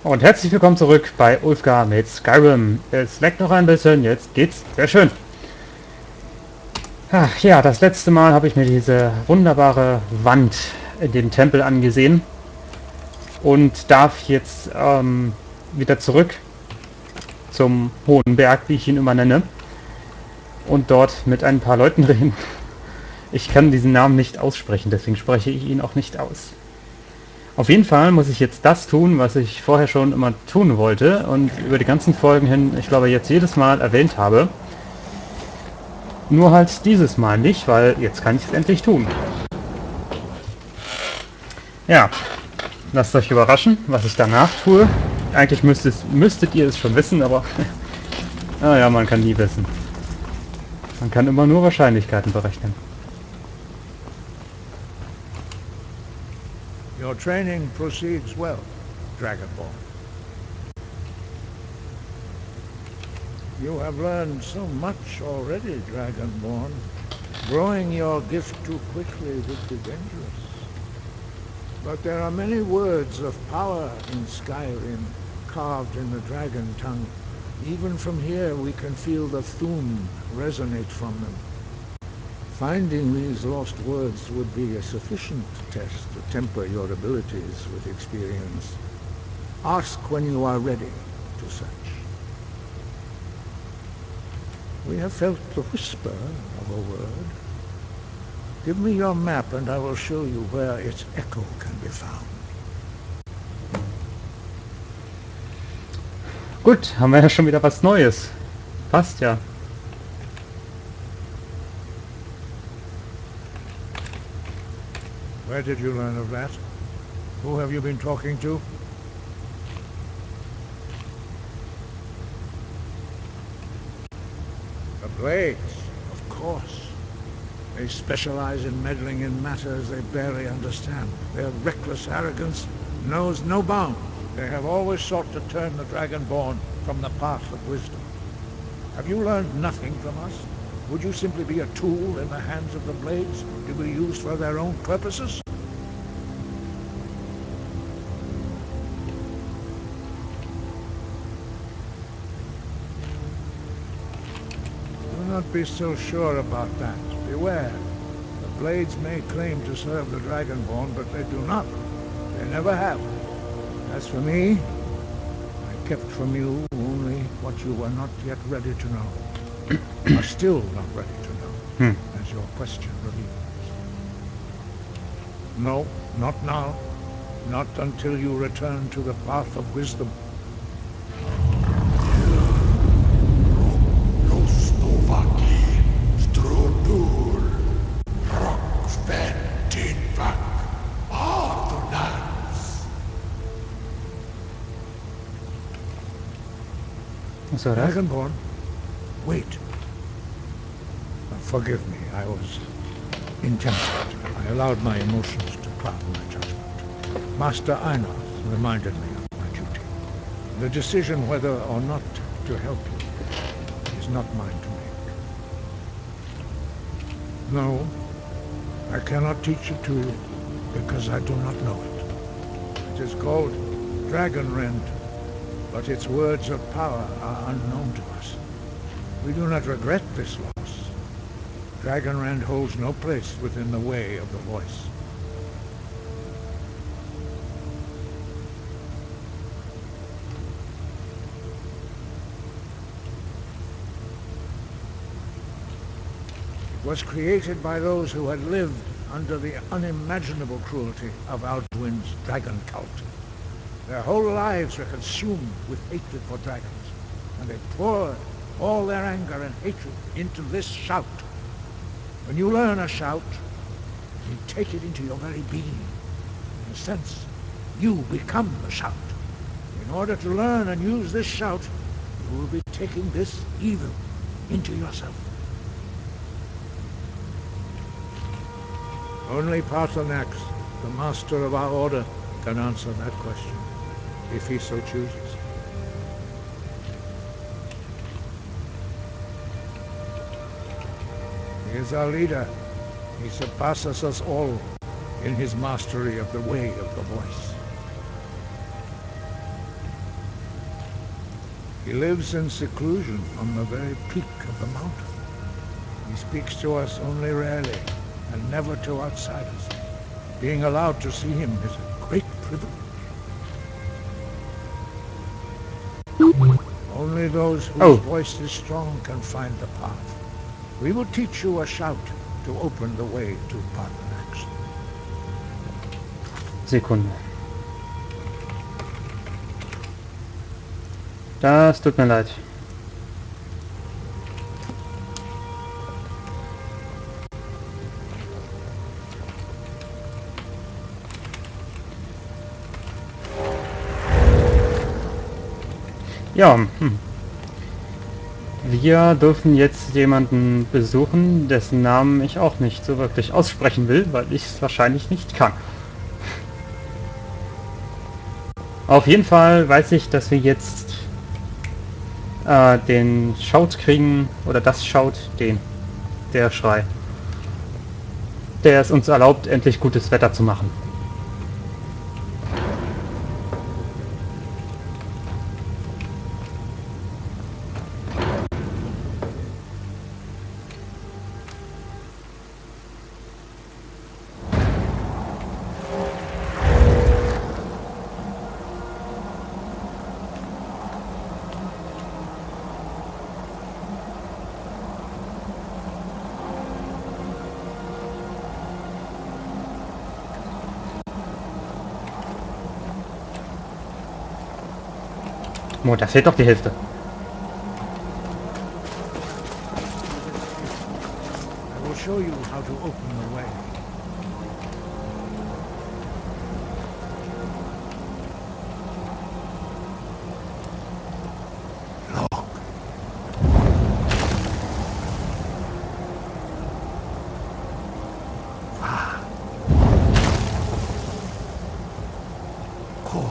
Und herzlich willkommen zurück bei Ulfgar mit Skyrim. Es leckt noch ein bisschen, jetzt geht's sehr schön. Ach ja, das letzte Mal habe ich mir diese wunderbare Wand in dem Tempel angesehen und darf jetzt wieder zurück zum hohen Berg, wie ich ihn immer nenne, und dort mit ein paar Leuten reden. Ich kann diesen Namen nicht aussprechen, deswegen spreche ich ihn auch nicht aus. Auf jeden Fall muss ich jetzt das tun, was ich vorher schon immer tun wollte und über die ganzen Folgen hin, ich glaube, jetzt jedes Mal erwähnt habe. Nur halt dieses Mal nicht, weil jetzt kann ich es endlich tun. Ja, lasst euch überraschen, was ich danach tue. Eigentlich müsstet ihr es schon wissen, aber naja, man kann nie wissen. Man kann immer nur Wahrscheinlichkeiten berechnen. Your training proceeds well, Dragonborn. You have learned so much already, Dragonborn. Growing your gift too quickly would be dangerous. But there are many words of power in Skyrim, carved in the dragon tongue. Even from here we can feel the Thun resonate from them. Finding these lost words would be a sufficient test to temper your abilities with experience. Ask when you are ready to search. We have felt the whisper of a word. Give me your map and I will show you where its echo can be found. Gut, haben wir ja schon wieder was Neues. Passt ja. Where did you learn of that? Who have you been talking to? The Blades, of course. They specialize in meddling in matters they barely understand. Their reckless arrogance knows no bounds. They have always sought to turn the Dragonborn from the path of wisdom. Have you learned nothing from us? Would you simply be a tool in the hands of the Blades to be used for their own purposes? Do not be so sure about that. Beware. The Blades may claim to serve the Dragonborn, but they do not. They never have. As for me, I kept from you only what you were not yet ready to know. Are still not ready to know, as your question reveals. No, not now. Not until you return to the path of wisdom. Was war das? Dragonborn, wait. Forgive me, I was intemperate. I allowed my emotions to cloud my judgment. Master Einar reminded me of my duty. The decision whether or not to help you is not mine to make. No, I cannot teach it to you because I do not know it. It is called Dragonrend, but its words of power are unknown to us. We do not regret this loss. Dragonrend holds no place within the way of the voice. It was created by those who had lived under the unimaginable cruelty of Alduin's dragon cult. Their whole lives were consumed with hatred for dragons, and they poured all their anger and hatred into this shout. When you learn a shout, you take it into your very being. In a sense, you become the shout. In order to learn and use this shout, you will be taking this evil into yourself. Only Paarthurnax, the master of our order, can answer that question, if he so chooses. He is our leader. He surpasses us all in his mastery of the way of the voice. He lives in seclusion on the very peak of the mountain. He speaks to us only rarely, and never to outsiders. Being allowed to see him is a great privilege. Only those whose voice is strong can find the path. We will teach you a shout to open the way to Paarthurnax. Sekunde. Das tut mir leid. Ja, wir dürfen jetzt jemanden besuchen, dessen Namen ich auch nicht so wirklich aussprechen will, weil ich es wahrscheinlich nicht kann. Auf jeden Fall weiß ich, dass wir jetzt den Shout kriegen, oder das Shout, der Schrei, der es uns erlaubt, endlich gutes Wetter zu machen. Oh, da fehlt doch die Hälfte. I will show you how to open the way. Look. Ah. Cool.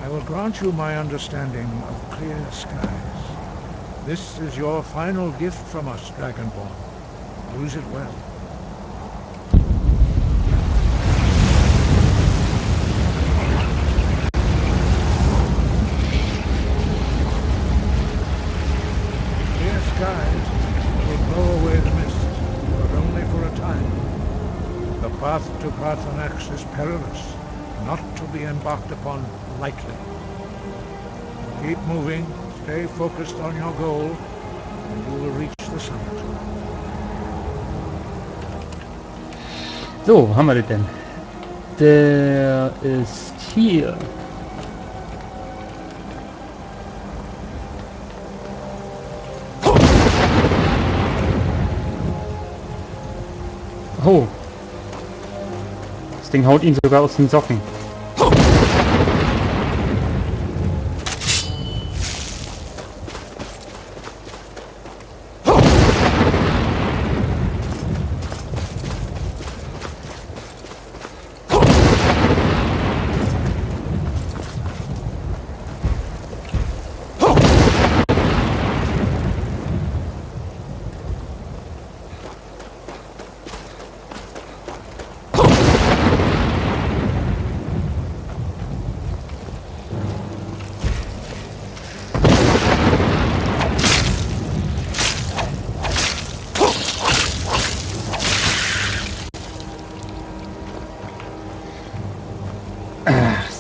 I will grant you my understanding of clear skies. This is your final gift from us, Dragonborn. Use it well. Clear skies will blow away the mist, but only for a time. The path to Paarthurnax is perilous, not to be embarked upon lightly. Keep moving, stay focused on your goal, and you will reach the summit. So, wo haben wir den denn? Der ist hier. Oh. Das Ding haut ihn sogar aus den Socken.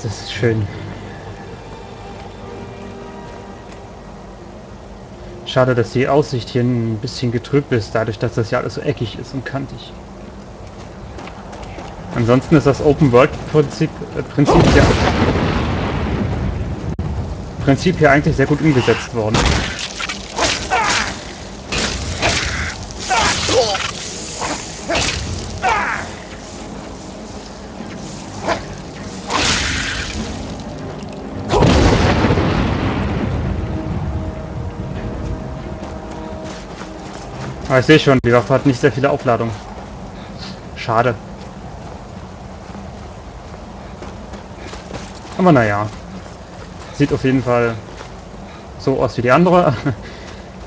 Das ist schön. Schade, dass die Aussicht hier ein bisschen getrübt ist, dadurch, dass das ja alles so eckig ist und kantig. Ansonsten ist das Open-World-Prinzip hier eigentlich sehr gut umgesetzt worden. Aber ich sehe schon, die Waffe hat nicht sehr viele Aufladungen. Schade. Aber naja. Sieht auf jeden Fall so aus wie die andere.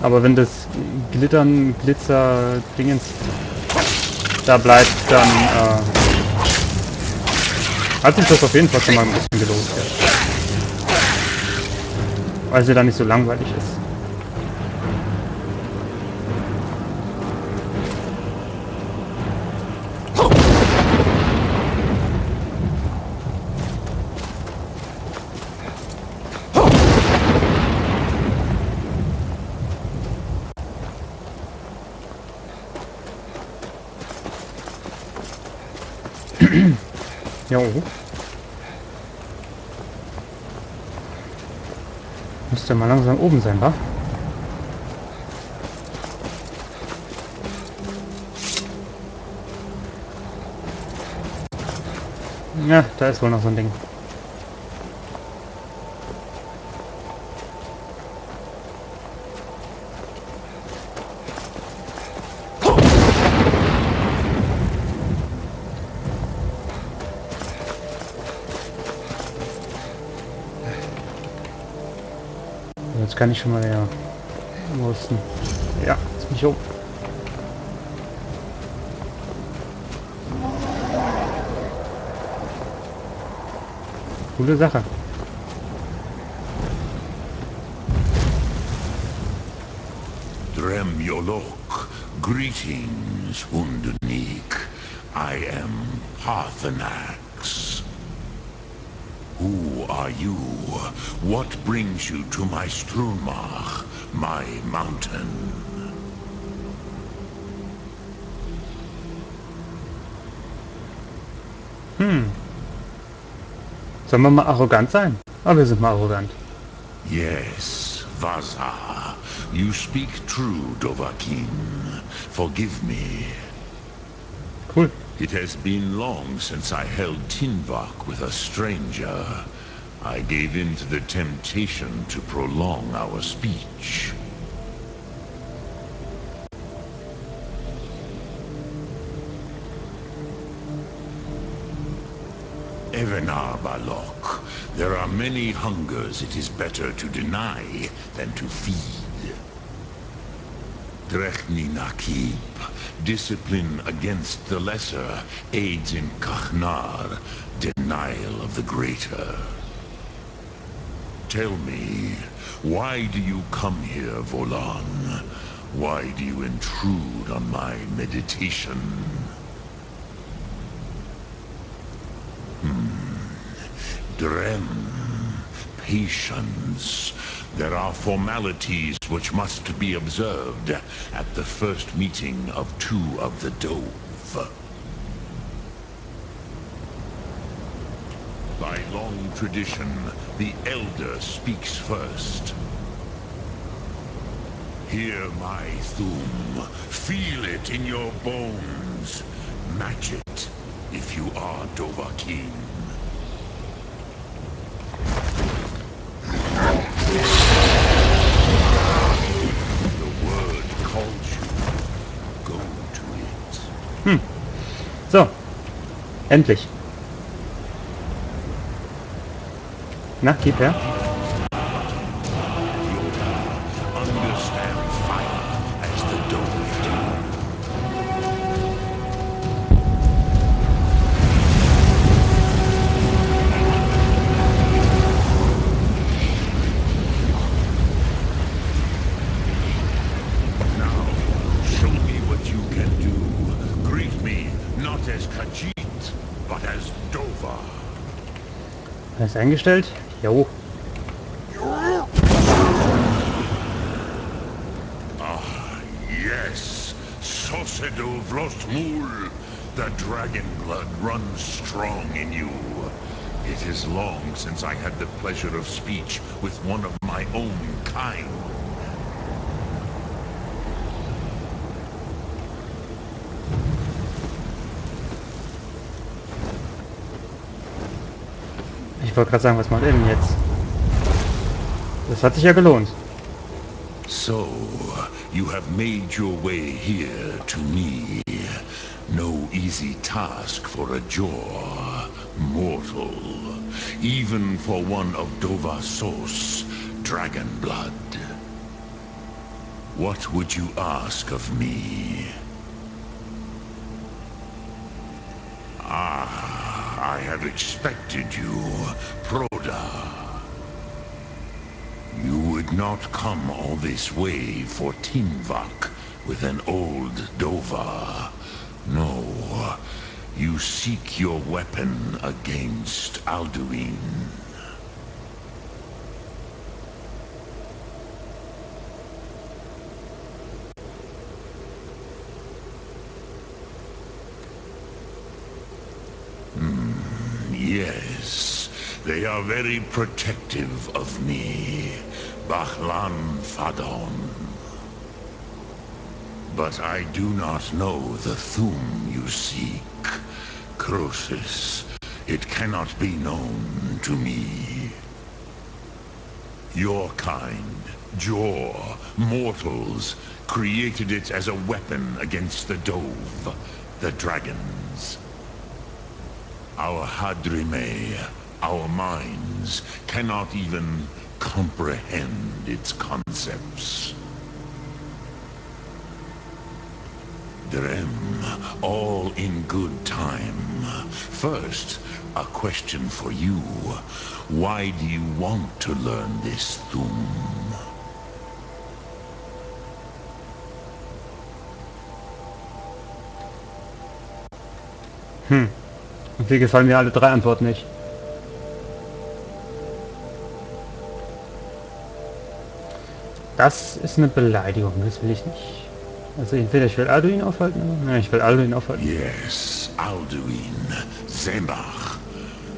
Aber wenn das Glitzer-Dingens da bleibt, dann hat sich das auf jeden Fall schon mal ein bisschen gelohnt. Ja. Weil sie dann nicht so langweilig ist. Jo. Müsste mal langsam oben sein, wa? Ja, da ist wohl noch so ein Ding. Jetzt kann ich schon mal wieder. Wo ist denn? Ja, jetzt bin ich oben. Coole Sache. Drem Yolok, greetings, Undunik. I am Parthenax. Who are you? What brings you to my Strunmach, my mountain? Sollen wir mal arrogant sein? Aber wir sind mal arrogant. Yes, Vaza. You speak true, Dovahkiin. Forgive me. Cool. It has been long since I held Tinvak with a stranger. I gave in to the temptation to prolong our speech. Evenar Balok, there are many hungers it is better to deny than to feed. Drechni Nakib, discipline against the lesser aids in Kachnar, denial of the greater. Tell me, why do you come here, Volan? Why do you intrude on my meditation? Drem, patience. There are formalities which must be observed at the first meeting of two of the Dove. By long tradition, the Elder speaks first. Hear my Thum. Feel it in your bones. Match it if you are Dovahkiin. The word calls you. Go to it. So. Endlich. Na, gib her. Understand fire as the Dove do. Now, show me what you can do. Greet me not as Khajiit, but as Dova. Alles eingestellt? Jo. Yes, Sosedo Vlostmul. The dragon blood runs strong in you. It is long since I had the pleasure of speech with one of my own kind. Ich wollte gerade sagen, was macht er denn jetzt? Das hat sich ja gelohnt. So, you have made your way here to me. No easy task for a jaw, mortal. Even for one of Dovahsos, dragon blood. What would you ask of me? Ah, I have expected you, Proda. You would not come all this way for Tinvak with an old Dova. No, you seek your weapon against Alduin. Yes, they are very protective of me, Bahlan Fadon. But I do not know the Thum you seek, Croesus. It cannot be known to me. Your kind, Jor, mortals, created it as a weapon against the Dove, the dragons. Our Hadrime, our minds, cannot even comprehend its concepts. Drem, all in good time. First, a question for you. Why do you want to learn this Thum? Wie gefallen mir alle drei Antworten nicht. Das ist eine Beleidigung, das will ich nicht. Also entweder ich will Alduin aufhalten, oder... Nein, ich will Alduin aufhalten. Yes, Alduin, Zembach,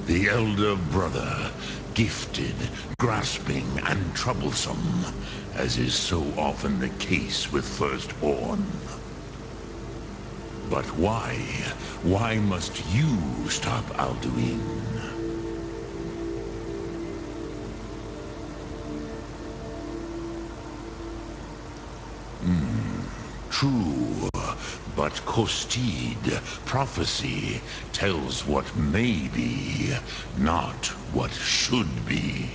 the elder brother, gifted, grasping, and troublesome, as is so often the case with firstborn. But why? Why must you stop Alduin? True, but Kostid, prophecy, tells what may be, not what should be.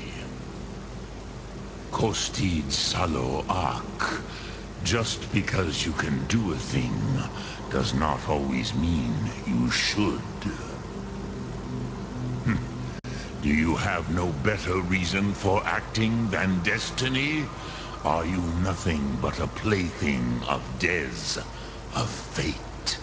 Kostid Salo Ak. Just because you can do a thing does not always mean you should. Do you have no better reason for acting than destiny? Are you nothing but a plaything of Des, of fate?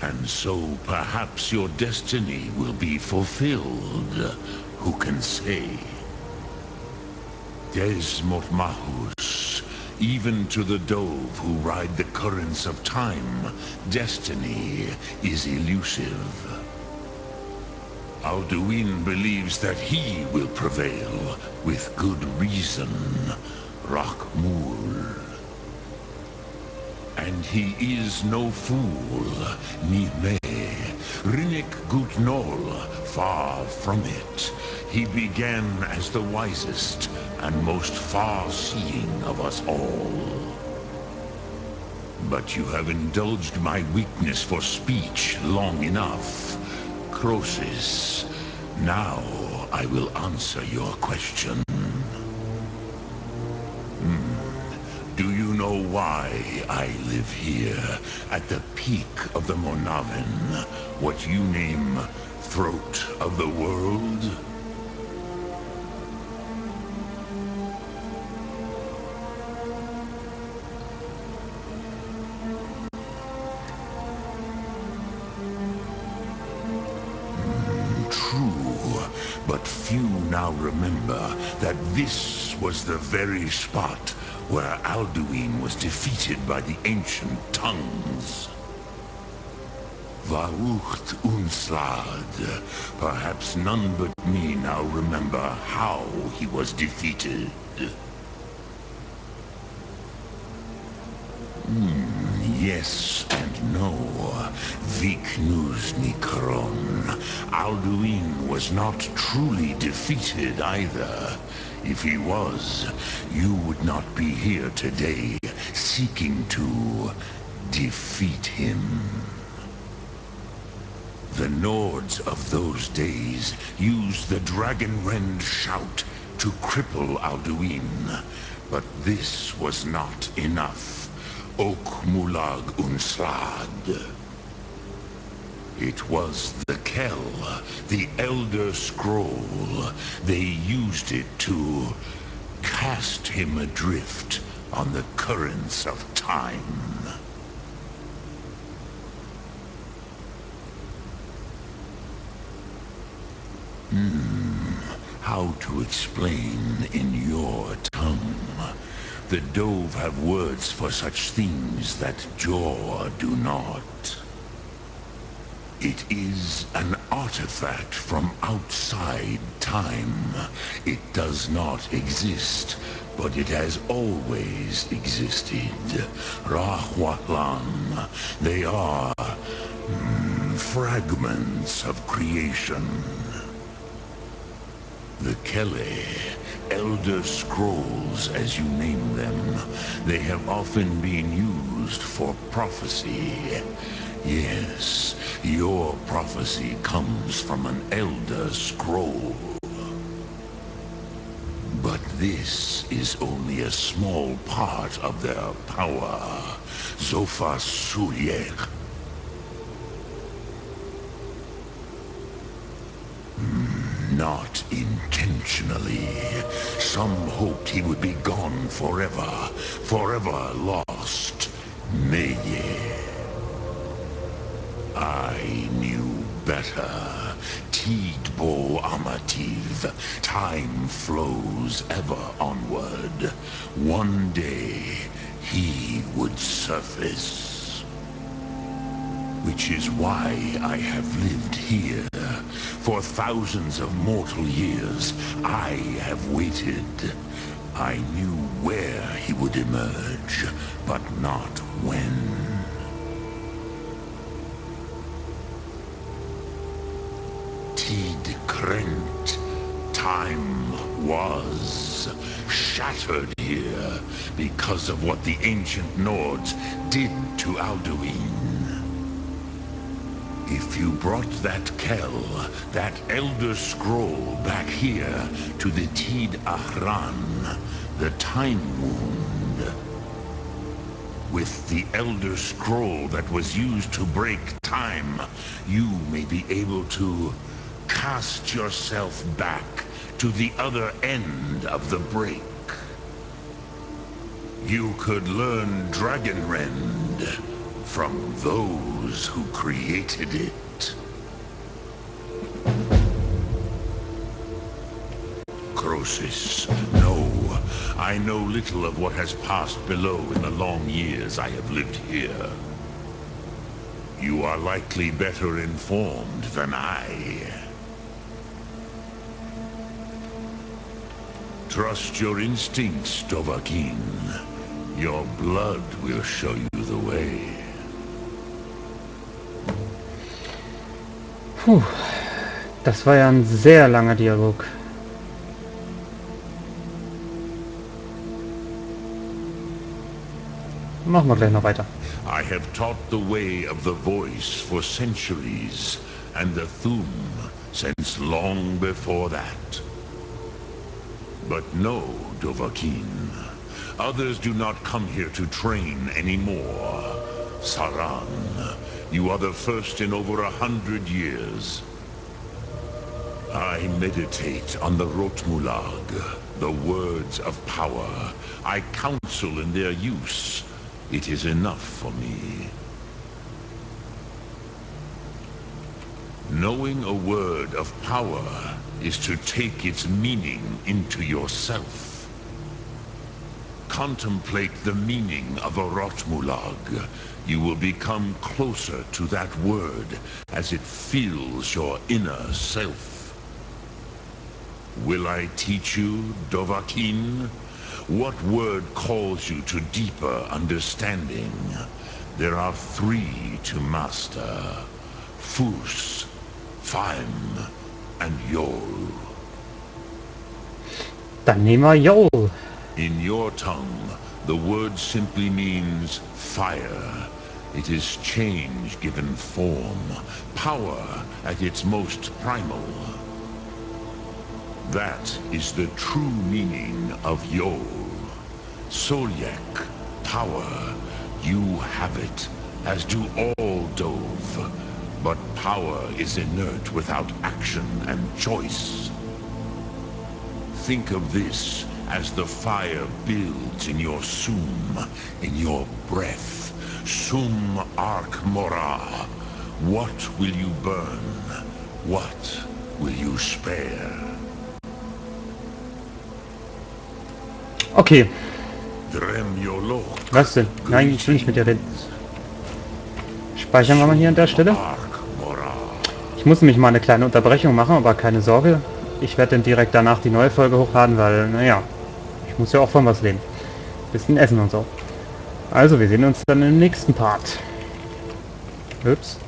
And so perhaps your destiny will be fulfilled. Who can say? Des Motmahus, even to the Dove who ride the currents of time, destiny is elusive. Alduin believes that he will prevail, with good reason. Rakmul. And he is no fool, Nime. Rinnik Gutnol, far from it. He began as the wisest and most far-seeing of us all. But you have indulged my weakness for speech long enough. Croesus, now I will answer your question. Do you know why I live here, at the peak of the Monavin, what you name throat of the world? True, but few now remember that this was the very spot where Alduin was defeated by the ancient tongues. Varucht Unslad. Perhaps none but me now remember how he was defeated. Yes, and no, Viknus Nikron. Alduin was not truly defeated either. If he was, you would not be here today, seeking to defeat him. The Nords of those days used the Dragonrend shout to cripple Alduin, but this was not enough. Ok Mulag Unslad. It was the Kell, the Elder Scroll. They used it to cast him adrift on the currents of time. How to explain in your tongue? The Dove have words for such things that Jor do not. It is an artifact from outside time. It does not exist, but it has always existed. Rahwatlan. They are fragments of creation. The Kele, Elder Scrolls as you name them, they have often been used for prophecy. Yes, your prophecy comes from an Elder Scroll. But this is only a small part of their power. Zofa Suryek. Not intentionally. Some hoped he would be gone forever. Forever lost. Meye. I knew better. Tidbo Amativ. Time flows ever onward. One day, he would surface. Which is why I have lived here. For thousands of mortal years, I have waited. I knew where he would emerge, but not when. Tid Krent. Time was shattered here because of what the ancient Nords did to Alduin. If you brought that Kell, that Elder Scroll back here to the Tid Ahran, the Time Wound, with the Elder Scroll that was used to break time, you may be able to cast yourself back to the other end of the break. You could learn Dragonrend from those who created it. Croesus, no. I know little of what has passed below in the long years I have lived here. You are likely better informed than I. Trust your instincts, Dovahkiin. Your blood will show you the way. Puh, das war ja ein sehr langer Dialog. Machen wir gleich noch weiter. I have taught the way of the voice for centuries, and the Thum since long before that. But no, Dovahkiin. Others do not come here to train anymore. Saran, you are the first in over 100 years. I meditate on the Rotmulag, the words of power. I counsel in their use. It is enough for me. Knowing a word of power is to take its meaning into yourself. Contemplate the meaning of a Rotmulag. You will become closer to that word as it fills your inner self. Will I teach you, Dovahkiin? What word calls you to deeper understanding? There are 3 to master. Fus, Faim, and Yol. Dann nehmen wir Joel. In your tongue, the word simply means fire. It is change given form, power at its most primal. That is the true meaning of Yol. Solyek, power. You have it, as do all Dove. But power is inert without action and choice. Think of this as the fire builds in your sum, in your breath. Sum Arc Mora. What will you burn? What will you spare? Okay, Drem Yolok. was denn? Nein, ich will nicht mit dir reden. Speichern wir mal hier an der Stelle. Arc Mora. Ich muss nämlich mal eine kleine Unterbrechung machen, aber keine Sorge. Ich werde dann direkt danach die neue Folge hochladen, weil, naja, ich muss ja auch von was leben. Bisschen essen und so. Also, wir sehen uns dann im nächsten Part. Ups.